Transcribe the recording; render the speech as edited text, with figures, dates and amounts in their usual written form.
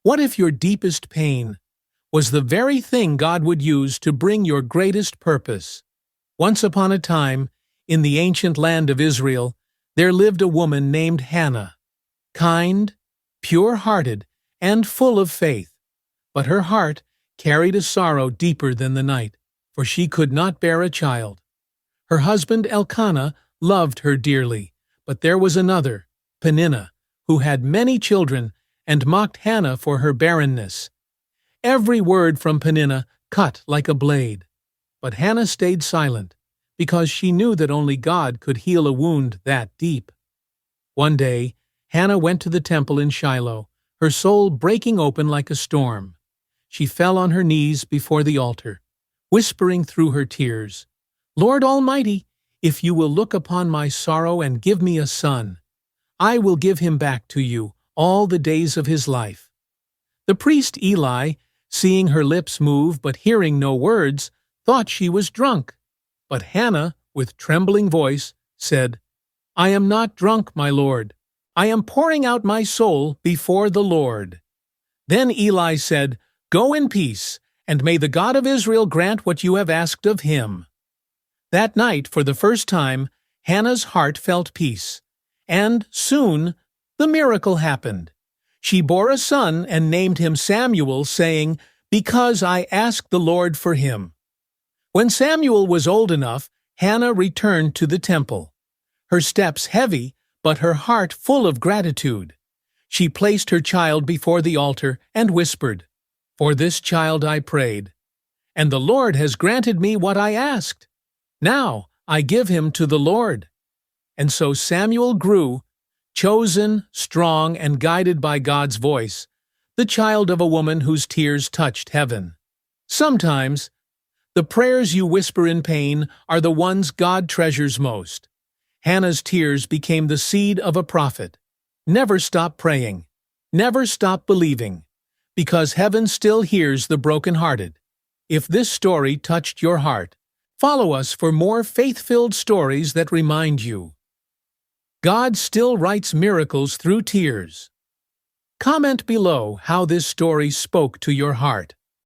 What if your deepest pain was the very thing God would use to bring your greatest purpose? Once upon a time, in the ancient land of Israel, there lived a woman named Hannah, kind, pure-hearted, and full of faith. But her heart carried a sorrow deeper than the night, for she could not bear a child. Her husband Elkanah loved her dearly, but there was another, Peninnah, who had many children and mocked Hannah for her barrenness. Every word from Peninnah cut like a blade. But Hannah stayed silent, because she knew that only God could heal a wound that deep. One day, Hannah went to the temple in Shiloh, her soul breaking open like a storm. She fell on her knees before the altar, whispering through her tears, "Lord Almighty, if you will look upon my sorrow and give me a son, I will give him back to you all the days of his life." The priest Eli, seeing her lips move but hearing no words, thought she was drunk. But Hannah, with trembling voice, said, "I am not drunk, my lord. I am pouring out my soul before the Lord." Then Eli said, "Go in peace, and may the God of Israel grant what you have asked of him." That night, for the first time, Hannah's heart felt peace. And soon, the miracle happened. She bore a son and named him Samuel, saying, "Because I asked the Lord for him." When Samuel was old enough, Hannah returned to the temple, her steps heavy, but her heart full of gratitude. She placed her child before the altar and whispered, "For this child I prayed, and the Lord has granted me what I asked. Now I give him to the Lord." And so Samuel grew, chosen, strong, and guided by God's voice, the child of a woman whose tears touched heaven. Sometimes, the prayers you whisper in pain are the ones God treasures most. Hannah's tears became the seed of a prophet. Never stop praying. Never stop believing, because heaven still hears the brokenhearted. If this story touched your heart, follow us for more faith-filled stories that remind you God still writes miracles through tears. Comment below how this story spoke to your heart.